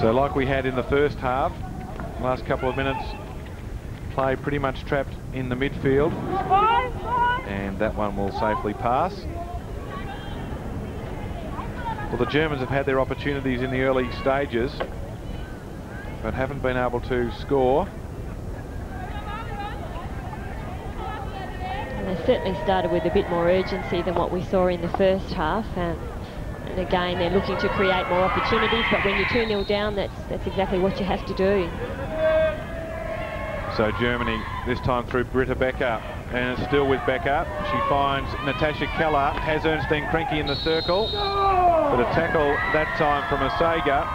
So like we had in the first half, last couple of minutes, play pretty much trapped in the midfield. And that one will safely pass. Well, the Germans have had their opportunities in the early stages, but haven't been able to score. And they certainly started with a bit more urgency than what we saw in the first half. And again, they're looking to create more opportunities, but when you're 2-0 down, that's exactly what you have to do. So Germany, this time through Britta Becker, and it's still with Becker. She finds Natasha Keller, has Ernstine Krenke in the circle, but a tackle that time from Asaga.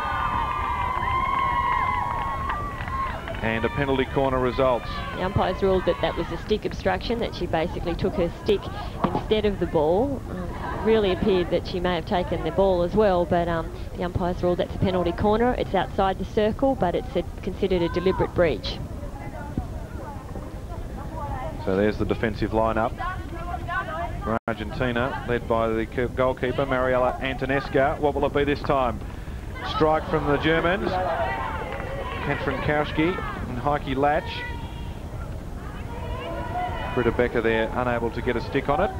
And a penalty corner results. The umpires ruled that that was a stick obstruction, that she basically took her stick instead of the ball. Really appeared that she may have taken the ball as well, but the umpires ruled that's a penalty corner. It's outside the circle, but it's considered a deliberate breach. So there's the defensive lineup for Argentina, led by the goalkeeper, Mariella Antonescu. What will it be this time? Strike from the Germans. Katrin Kauschke and Heike Latch. Britta Becker there, unable to get a stick on it.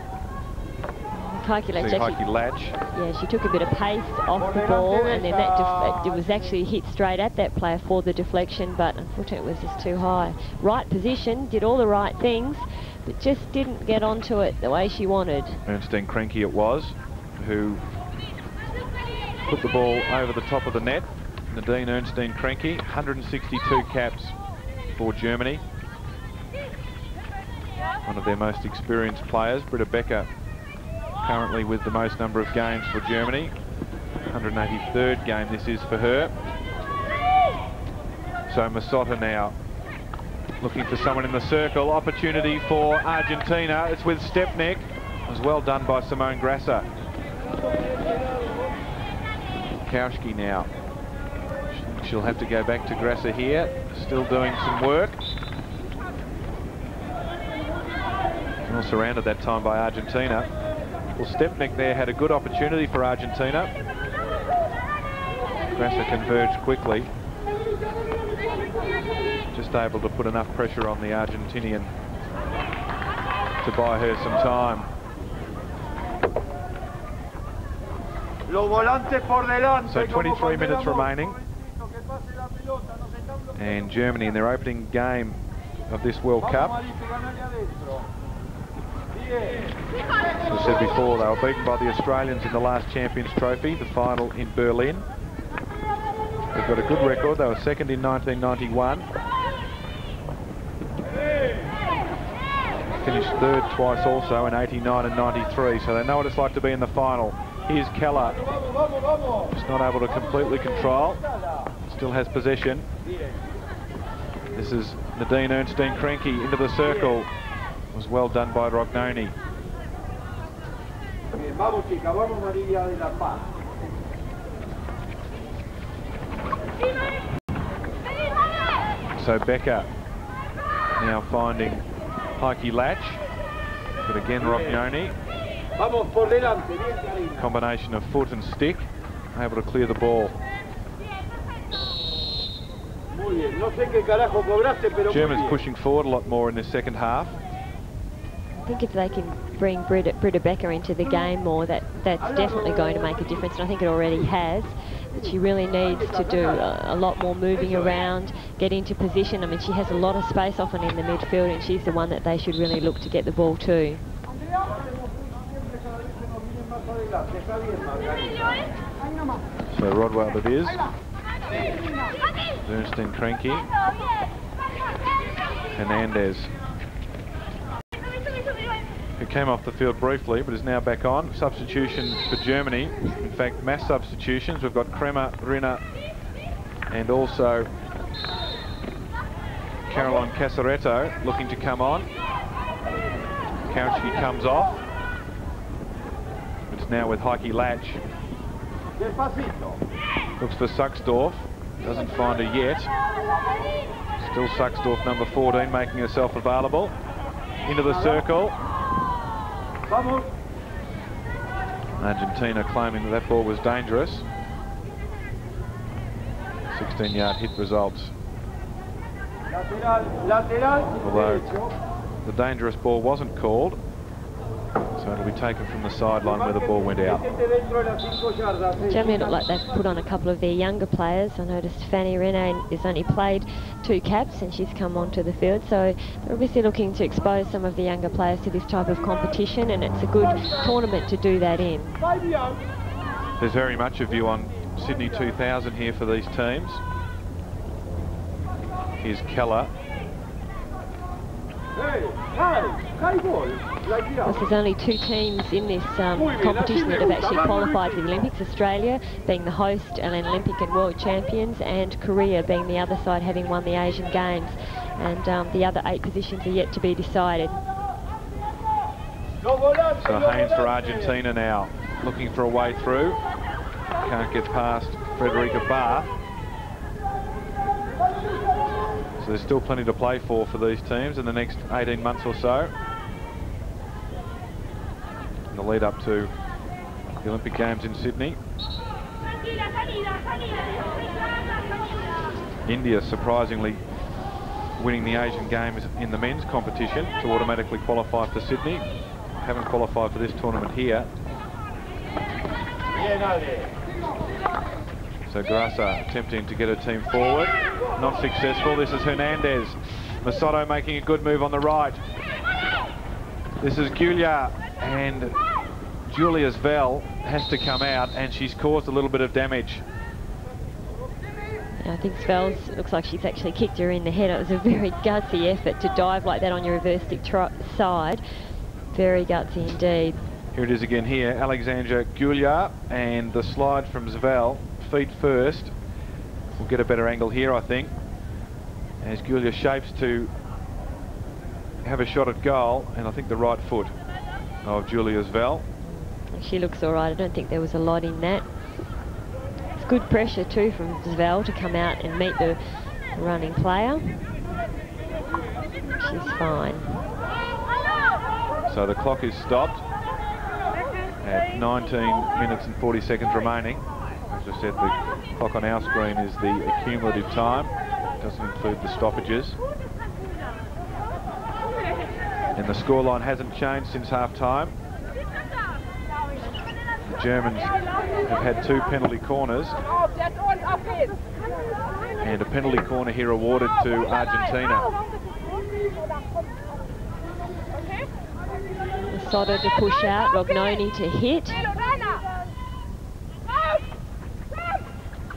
Heike Latch, yeah, she took a bit of pace off the ball, and then it was actually hit straight at that player for the deflection, but unfortunately it was just too high. Right position, did all the right things, but just didn't get onto it the way she wanted. Ernstine Krenke it was, who put the ball over the top of the net. Nadine Ernstine Krenke, 162 caps for Germany. One of their most experienced players. Britta Becker currently with the most number of games for Germany. 183rd game this is for her. So Masotta now looking for someone in the circle. Opportunity for Argentina. It's with Stepnik. It was well done by Simone Grasser. Kauschke now. She'll have to go back to Grasser here. Still doing some work. Well surrounded that time by Argentina. Well, Stepnik there had a good opportunity for Argentina. Grasser converged quickly. Just able to put enough pressure on the Argentinian to buy her some time. So 23 minutes remaining. And Germany in their opening game of this World Cup. As I said before, they were beaten by the Australians in the last Champions Trophy, the final in Berlin. They've got a good record. They were second in 1991. Finished third twice also in 89 and 93, so they know what it's like to be in the final. Here's Keller. Just not able to completely control. Still has possession. This is Nadine Ernstine Krenke into the circle. Was well done by Rognoni. So Becker now finding Heike Latch, but again Rognoni. Combination of foot and stick, able to clear the ball. Germans pushing forward a lot more in the second half. I think if they can bring Britta Becker into the game more, that's definitely going to make a difference, and I think it already has. But she really needs to do a lot more moving around, get into position. I mean, she has a lot of space often in the midfield, and she's the one that they should really look to get the ball to. So Rodewald it is. Ernstine Krenke. Hernandez, who came off the field briefly but is now back on. Substitution for Germany. In fact, mass substitutions. We've got Kremer, Rinner, and also Caroline Casaretto looking to come on. Kauschke comes off. It's now with Heike Latch. Looks for Suxdorf. Doesn't find her yet. Still Suxdorf, number 14, making herself available. Into the circle. Argentina claiming that ball was dangerous. So 16-yard hit results. Although the dangerous ball wasn't called, so it'll be taken from the sideline where the ball went out. Germany look like they've put on a couple of their younger players. I noticed Fanny Rene has only played 2 caps and she's come onto the field, so they're obviously looking to expose some of the younger players to this type of competition, and it's a good tournament to do that in. There's very much a view on Sydney 2000 here for these teams. Here's Keller. There's only 2 teams in this competition that have actually qualified for the Olympics. Australia being the host and an Olympic and world champions, and Korea being the other side, having won the Asian Games. And the other 8 positions are yet to be decided. So Haynes for Argentina now, looking for a way through. Can't get past Frederica Barth. So there's still plenty to play for these teams in the next 18 months or so, in the lead up to the Olympic Games in Sydney. India surprisingly winning the Asian Games in the men's competition to automatically qualify for Sydney. Haven't qualified for this tournament here. So Grassa attempting to get her team forward. Not successful. This is Hernandez. Masotta making a good move on the right. This is Giulia, and Julia Zvel has to come out, and she's caused a little bit of damage. I think Svel's looks like she's actually kicked her in the head. It was a very gutsy effort to dive like that on your reverse stick side. Very gutsy indeed. Here it is again here. Alexandra Giulia, and the slide from Zvel. Feet first. We'll get a better angle here, I think, as Giulia shapes to have a shot at goal, and I think the right foot of Julia Zvel. She looks all right. I don't think there was a lot in that. It's good pressure too from Zvel to come out and meet the running player. She's fine. So the clock is stopped at 19 minutes and 40 seconds remaining. As I said, the clock on our screen is the accumulative time. It doesn't include the stoppages. And the scoreline hasn't changed since half-time. The Germans have had 2 penalty corners, and a penalty corner here awarded to Argentina. Masotta to push out, Rognoni to hit.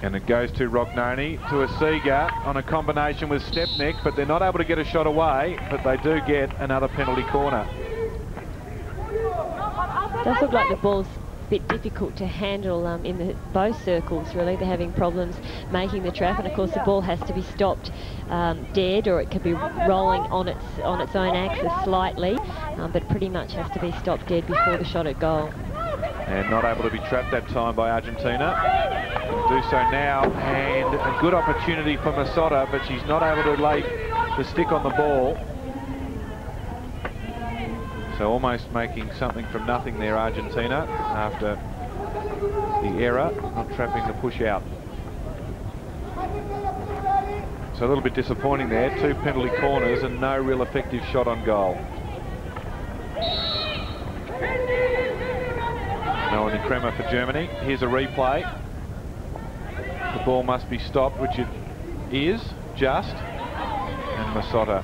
And it goes to Rognoni, to a Seeger on a combination with Stepnick, but they're not able to get a shot away, but they do get another penalty corner. It does look like the ball's a bit difficult to handle in both circles, really. They're having problems making the trap, and of course the ball has to be stopped dead, or it could be rolling on its own axis slightly, but pretty much has to be stopped dead before the shot at goal. And not able to be trapped that time by Argentina. Do so now, and a good opportunity for Masotta, but she's not able to lay the stick on the ball. So almost making something from nothing there, Argentina, after the error, not trapping the push out. So a little bit disappointing there. 2 penalty corners and no real effective shot on goal. Melanie Kremer for Germany. Here's a replay. The ball must be stopped, which it is, just. And Masotta.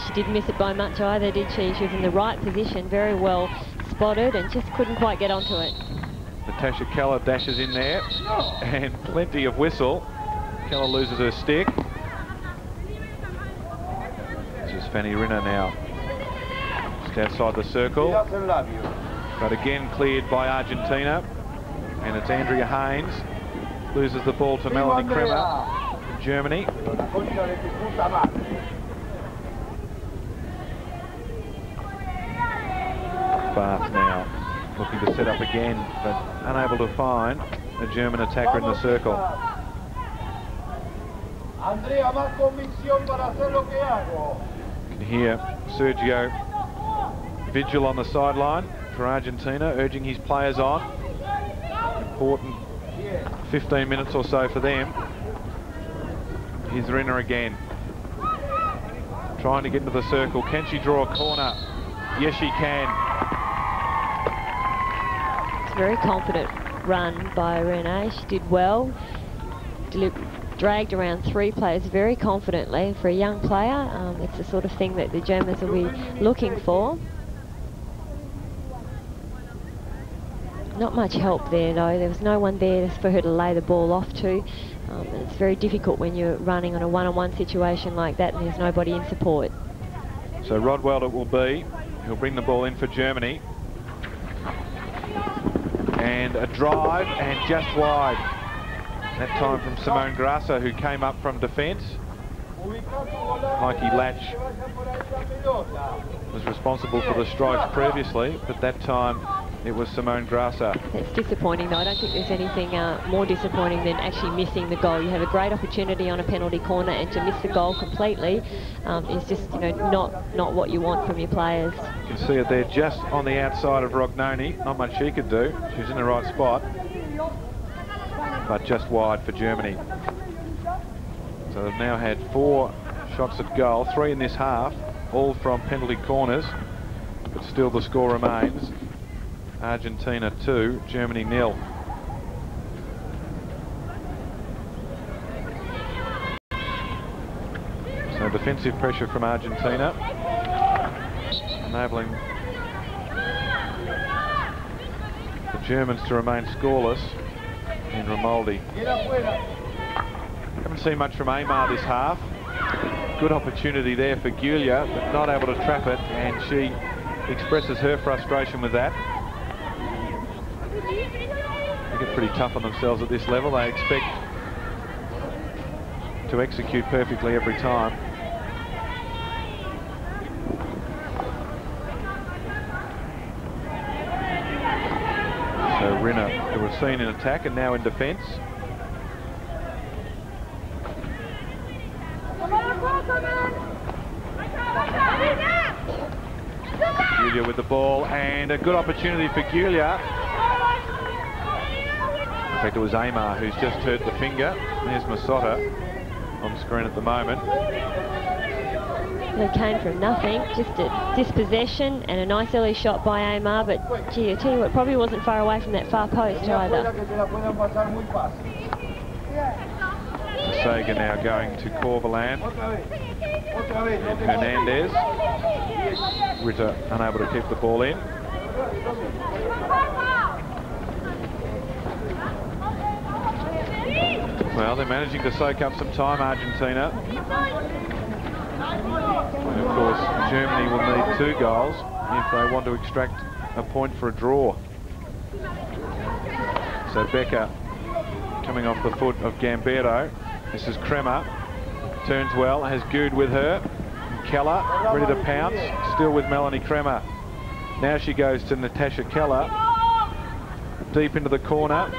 She didn't miss it by much either, did she? She was in the right position, very well spotted, and just couldn't quite get onto it. Natasha Keller dashes in there, and plenty of whistle. Keller loses her stick. This is Fanny Rinner now. Just outside the circle. But again cleared by Argentina. And it's Andrea Haynes. Loses the ball to Melanie Kremer from Germany. Barth now looking to set up again, but unable to find a German attacker in the circle. You can hear Sergio Vigil on the sideline for Argentina, urging his players on. Important 15 minutes or so for them. Here's Rinner again. Trying to get into the circle. Can she draw a corner? Yes, she can. It's a very confident run by Renee. She did well. Dragged around 3 players very confidently. For a young player, it's the sort of thing that the Germans will be looking for. Not much help there though. There was no one there for her to lay the ball off to. It's very difficult when you're running on a one-on-one situation like that and there's nobody in support. So Rodewald it will be. He'll bring the ball in for Germany. And a drive and just wide. That time from Simone Grasser, who came up from defence. Mikey Latch was responsible for the strikes previously, but that time it was Simone Grasser. It's disappointing though. I don't think there's anything more disappointing than actually missing the goal. You have a great opportunity on a penalty corner, and to miss the goal completely is just, you know, not what you want from your players. You can see it there just on the outside of Rognoni. Not much she could do. She was in the right spot, but just wide for Germany. So they've now had 4 shots at goal, 3 in this half, all from penalty corners, but still the score remains Argentina 2, Germany 0. So defensive pressure from Argentina, enabling the Germans to remain scoreless in Romaldi. Haven't seen much from Aymar this half. Good opportunity there for Giulia, but not able to trap it, and she expresses her frustration with that. They get pretty tough on themselves at this level. They expect to execute perfectly every time. So Rinner, who was seen in attack and now in defence. Giulia with the ball, and a good opportunity for Giulia. In fact, it was Aymar who's just hurt the finger. There's Masotta on screen at the moment. They came from nothing, just a dispossession and a nice early shot by Aymar, but gee, I tell you what, probably wasn't far away from that far post either. Sega now going to Corvalan. Hernandez. Ritter unable to keep the ball in. Well, they're managing to soak up some time, Argentina. And of course, Germany will need 2 goals if they want to extract a point for a draw. So Becker coming off the foot of Gambero. This is Kremer. Turns well, has Good with her. Keller ready to pounce, still with Melanie Kremer. Now she goes to Natasha Keller. Deep into the corner.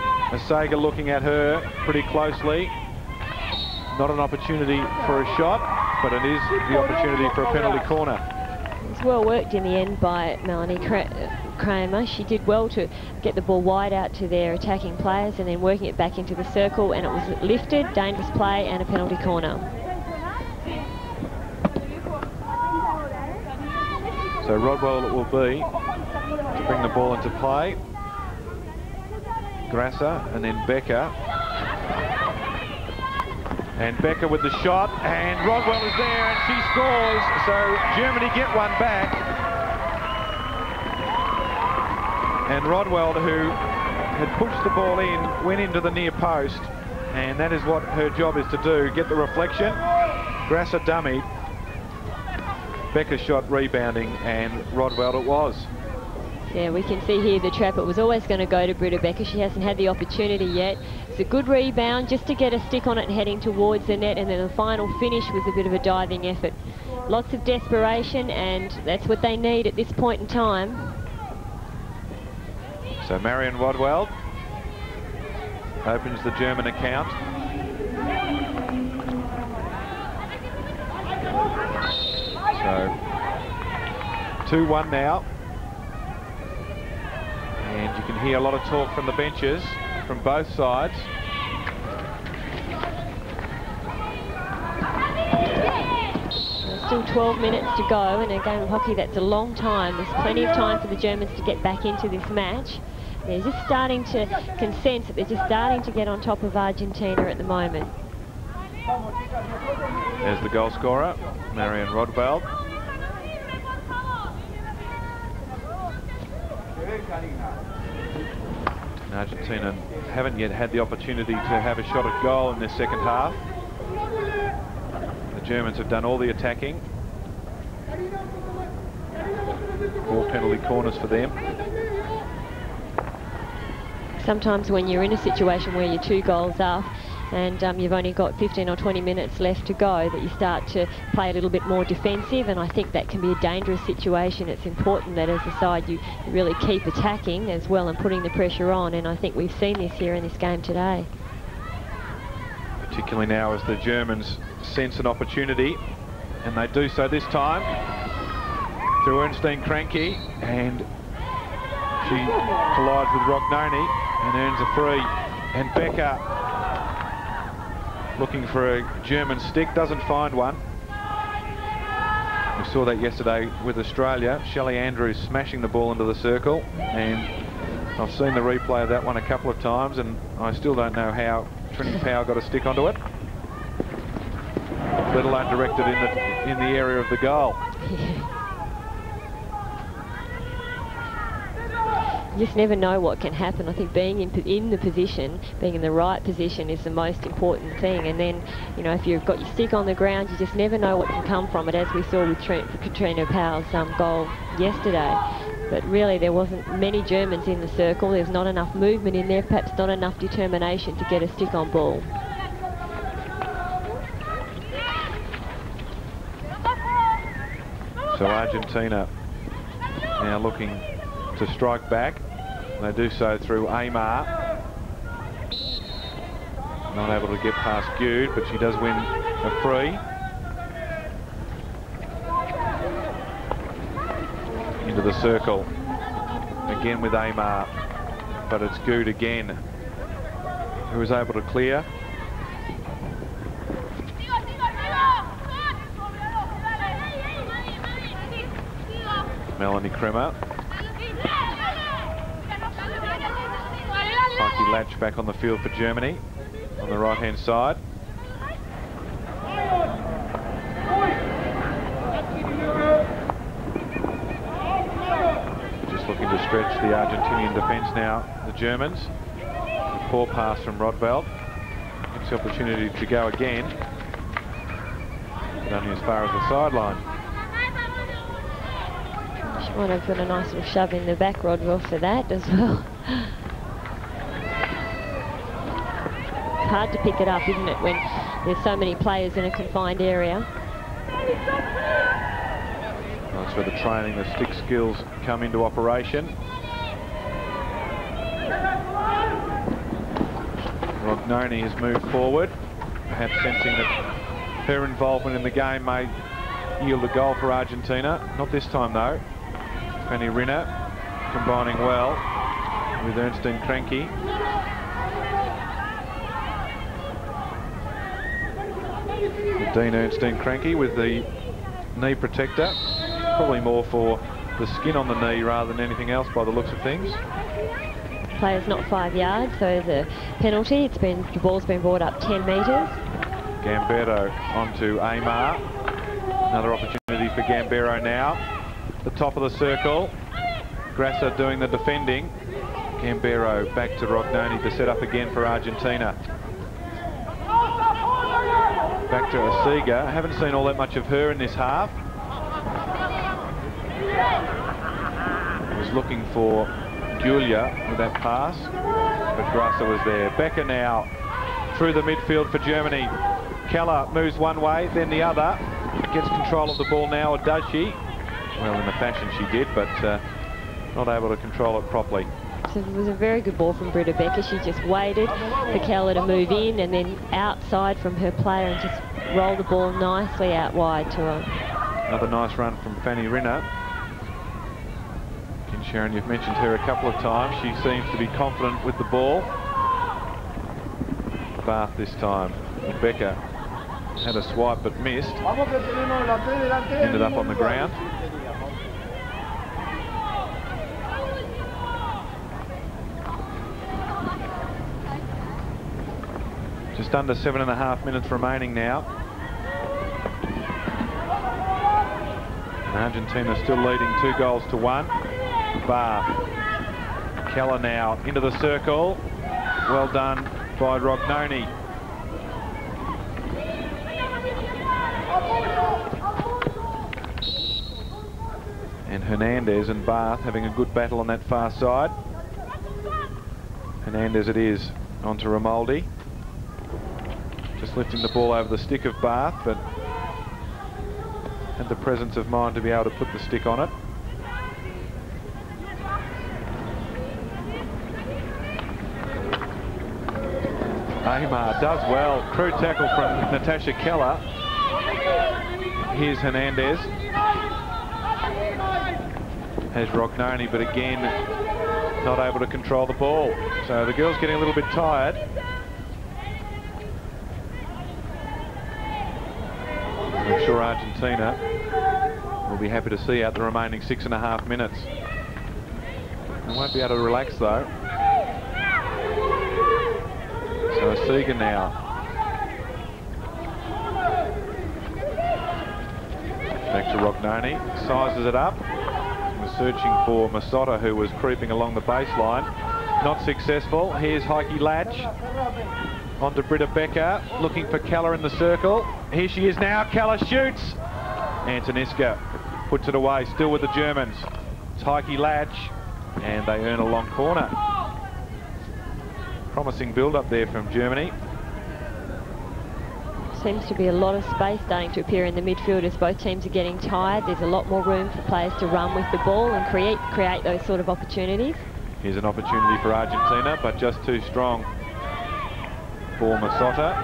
Sega looking at her pretty closely. Not an opportunity for a shot, but it is the opportunity for a penalty corner. It's well worked in the end by Melanie Kramer. She did well to get the ball wide out to their attacking players and then working it back into the circle, and it was lifted, dangerous play and a penalty corner. So Rodewald it will be to bring the ball into play. Grasser and then Becker. And Becker with the shot, and Rodewald is there and she scores, so Germany get one back. And Rodewald, who had pushed the ball in, went into the near post, and that is what her job is to do, get the reflection. Grasser dummied. Becker's shot rebounding, and Rodewald it was. Yeah, we can see here the trap. It was always going to go to Britta Becker. She hasn't had the opportunity yet. It's a good rebound just to get a stick on it heading towards the net, and then the final finish was a bit of a diving effort. Lots of desperation, and that's what they need at this point in time. So Marion Rodewald opens the German account. So 2-1 now. And you can hear a lot of talk from the benches from both sides. still 12 minutes to go in a game of hockey. That's a long time. There's plenty of time for the Germans to get back into this match. They're just starting to sense that they're just starting to get on top of Argentina at the moment. There's the goal scorer, Marion Rodewald. And Argentina haven't yet had the opportunity to have a shot at goal in this second half. The Germans have done all the attacking. 4 penalty corners for them. Sometimes when you're in a situation where you're 2 goals up and you've only got 15 or 20 minutes left to go, that you start to play a little bit more defensive, and I think that can be a dangerous situation. It's important that as a side you really keep attacking as well and putting the pressure on, and I think we've seen this here in this game today. Particularly now as the Germans sense an opportunity, and they do so this time through Ernstine Kranke, and she collides with Rognoni and earns a free. And Becker, looking for a German stick, doesn't find one. We saw that yesterday with Australia. Shelley Andrews smashing the ball into the circle, and I've seen the replay of that one a couple of times, and I still don't know how Trinity Power got a stick onto it, let alone directed in the area of the goal. You just never know what can happen. I think being in the position, being in the right position is the most important thing. And then, you know, if you've got your stick on the ground, you just never know what can come from it, as we saw with Katrina Powell's goal yesterday. But really, there wasn't many Germans in the circle. There's not enough movement in there, perhaps not enough determination to get a stick on ball. So Argentina now looking to strike back. They do so through Amar. Not able to get past Gude, but she does win a free. Into the circle. Again with Amar, but it's Gude again who is able to clear. Melanie Kremer. Mikey Latch back on the field for Germany on the right hand side. Just looking to stretch the Argentinian defence now, the Germans. A poor pass from Rodewald. Gets the opportunity to go again, but only as far as the sideline. She might have put a nice little shove in the back, Rodewald, for that as well. Hard to pick it up, isn't it, when there's so many players in a confined area. That's where the training, the stick skills come into operation. Rognoni has moved forward, perhaps sensing that her involvement in the game may yield a goal for Argentina. Not this time though. Fanny Rinner combining well with Ernstine Kranke. Dean Ernstine Kranke with the knee protector, probably more for the skin on the knee rather than anything else by the looks of things. Player's not 5 yards, so the penalty, the ball's been brought up 10 metres. Gambero onto Amar. Another opportunity for Gambero now. The top of the circle. Grasser doing the defending. Gambero back to Rognoni to set up again for Argentina. Back to Asiga. I haven't seen all that much of her in this half. Was looking for Julia with that pass, but Grasser was there. Becker now through the midfield for Germany. Keller moves one way, then the other. Gets control of the ball now, or does she? Well, in the fashion she did, but not able to control it properly. So it was a very good ball from Britta Becker. She just waited for Keller to move in and then outside from her player and just roll the ball nicely out wide to her. Another nice run from Fanny Rinner. And Sharon, you've mentioned her a couple of times. She seems to be confident with the ball. Bath this time. Becker Had a swipe but missed. Ended up on the ground. Just under 7.5 minutes remaining now. And Argentina still leading 2-1. Bath. Keller now into the circle. Well done by Rognoni. And Hernandez and Bath having a good battle on that far side. Hernandez it is, onto Romaldi. Just lifting the ball over the stick of Bath, but had the presence of mind to be able to put the stick on it. Amar does well. Crude tackle from Natasha Keller. Here's Hernandez. Has Rognoni, but again, not able to control the ball. So the girl's getting a little bit tired. I'm sure Argentina will be happy to see out the remaining 6.5 minutes. They won't be able to relax though. So Seeger now. Back to Rognoni, sizes it up. Was searching for Masotta, who was creeping along the baseline. Not successful. Here's Heike Latch. On to Britta Becker, looking for Keller in the circle. Here she is now. Keller shoots. Antoniska puts it away, still with the Germans. It's Heike Latch, and they earn a long corner. Promising build-up there from Germany. Seems to be a lot of space starting to appear in the midfield as both teams are getting tired. There's a lot more room for players to run with the ball and create those sort of opportunities. Here's an opportunity for Argentina, but just too strong for Masotta.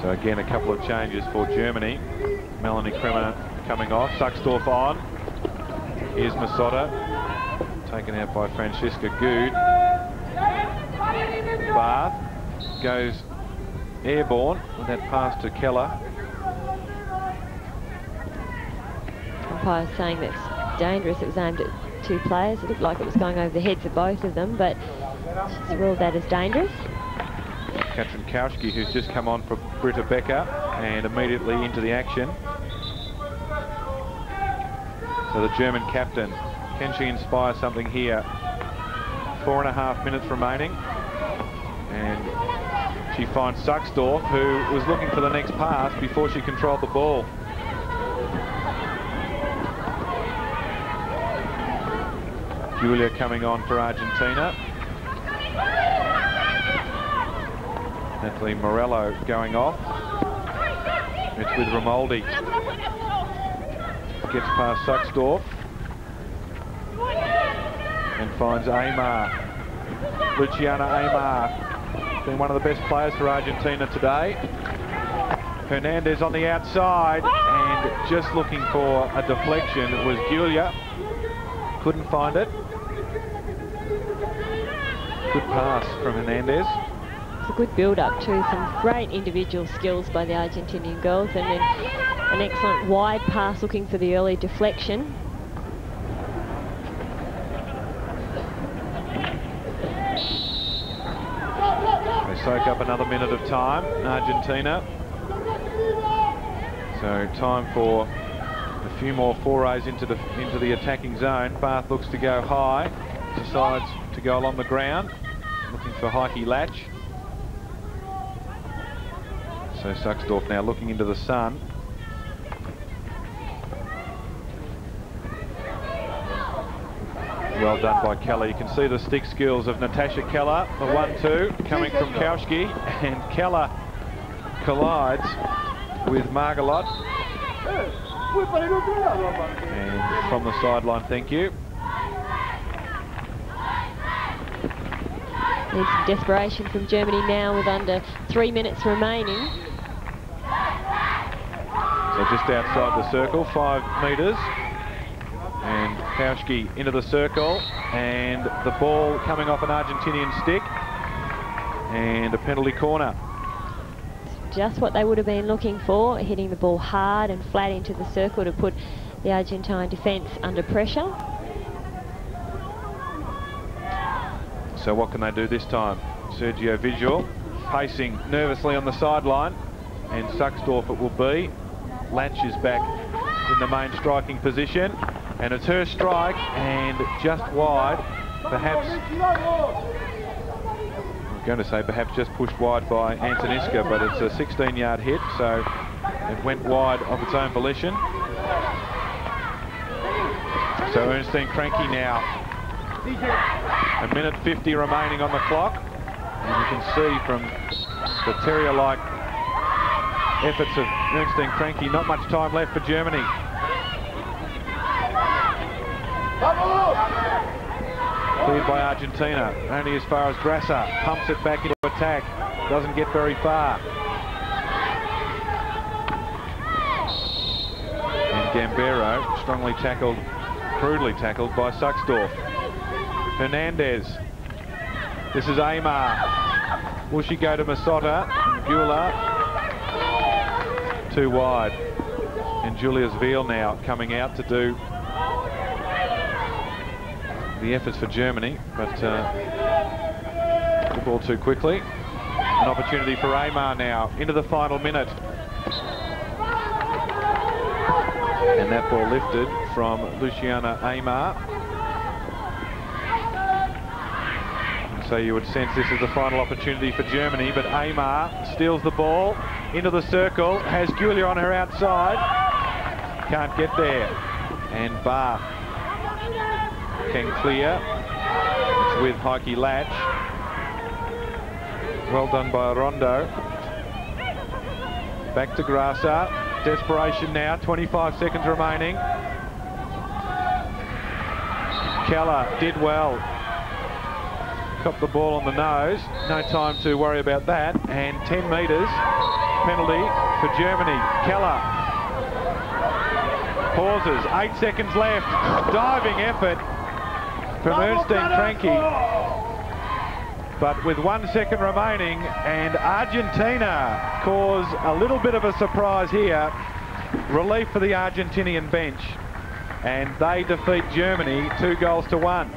So again, a couple of changes for Germany. Melanie Kremer coming off, Sucksdorf on. Here's Masotta, taken out by Francisca Good. Bath goes airborne with that pass to Keller. Umpire saying that's dangerous. It was aimed at two players. It looked like it was going over the heads of both of them, but she's ruled that as dangerous. Katrin Kauschke, who's just come on for Britta Becker, and immediately into the action. So the German captain, can she inspire something here? 4.5 minutes remaining, and she finds Sucksdorf, who was looking for the next pass before she controlled the ball. Julia coming on for Argentina. Natalie Morello going off. It's with Romaldi. Gets past Sucksdorf and finds Amar. Luciana Amar, been one of the best players for Argentina today. Hernandez on the outside, and just looking for a deflection. It was Julia. Couldn't find it. Good pass from Hernandez. It's a good build-up too. Some great individual skills by the Argentinian girls, and then an excellent wide pass looking for the early deflection. They soak up another minute of time, Argentina. So time for a few more forays into the attacking zone. Bath looks to go high, decides to go along the ground, looking for Heike Latch. So Sucksdorf now looking into the sun. Well done by Keller. You can see the stick skills of Natasha Keller. The 1-2 coming from Kauschke, and Keller collides with Margalot. And from the sideline, thank you. There's some desperation from Germany now with under 3 minutes remaining. So just outside the circle, 5 metres. And Kauski into the circle, and the ball coming off an Argentinian stick, and a penalty corner. Just what they would have been looking for, hitting the ball hard and flat into the circle to put the Argentine defence under pressure. So what can they do this time? Sergio Visual pacing nervously on the sideline, and Suxdorf it will be. Latch is back in the main striking position, and it's her strike, and just wide, perhaps, I'm going to say perhaps just pushed wide by Antoniska, but it's a 16-yard hit, so it went wide of its own volition. So Ernestine Cranky now, a minute 50 remaining on the clock, and you can see from the terrier-like efforts of Ernestine Cranky, not much time left for Germany. Cleared by Argentina, only as far as Grasser, pumps it back into attack, doesn't get very far. And Gambero, strongly tackled, crudely tackled by Suxdorf. Hernandez, this is Amar. Will she go to Masotta? And Gula, too wide. And Julius Veal now coming out to do the efforts for Germany, but the ball too quickly. An opportunity for Amar now into the final minute. And that ball lifted from Luciana Amar. So you would sense this is the final opportunity for Germany, but Amar steals the ball into the circle, has Julia on her outside, can't get there, and Barth can clear. It's with Heike Latch. Well done by Rondo. Back to Grasser. Desperation now, 25 seconds remaining. Keller did well. Copped the ball on the nose. No time to worry about that. And 10 metres. Penalty for Germany. Keller pauses. 8 seconds left. Diving effort from Ernestine Cranky. But with 1 second remaining, and Argentina cause a little bit of a surprise here. Relief for the Argentinian bench. And they defeat Germany 2-1.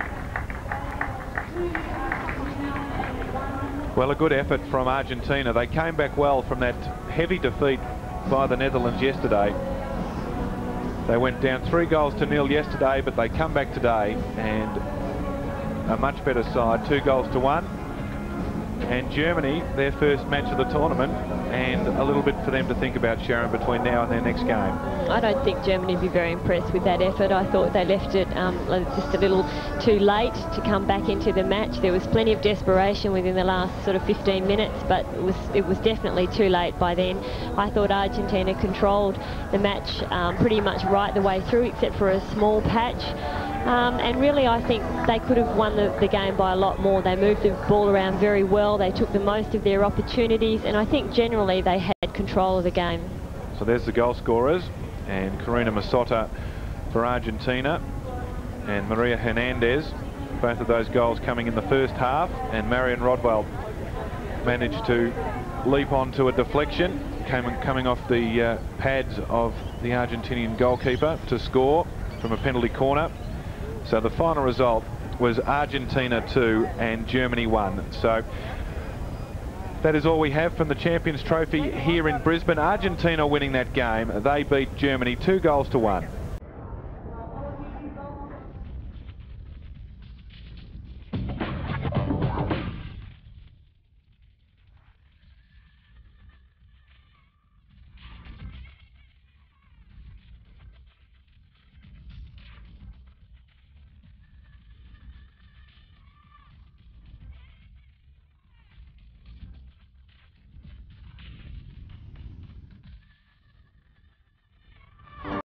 Well, a good effort from Argentina. They came back well from that heavy defeat by the Netherlands yesterday. They went down 3-0 yesterday, but they come back today and a much better side, 2-1. And Germany, their first match of the tournament, and a little bit for them to think about, Sharon, between now and their next game. I don't think Germany would be very impressed with that effort. I thought they left it just a little too late to come back into the match. There was plenty of desperation within the last sort of 15 minutes, but it was definitely too late by then. I thought Argentina controlled the match pretty much right the way through, except for a small patch. And really, I think they could have won the game by a lot more. They moved the ball around very well. They took the most of their opportunities, and I think generally they had control of the game. So there's the goal scorers, and Karina Masotta for Argentina, and Maria Hernandez. Both of those goals coming in the first half, and Marion Rodewald managed to leap onto a deflection, coming off the pads of the Argentinian goalkeeper to score from a penalty corner. So the final result was Argentina 2 and Germany 1. So that is all we have from the Champions Trophy here in Brisbane. Argentina winning that game. They beat Germany 2-1.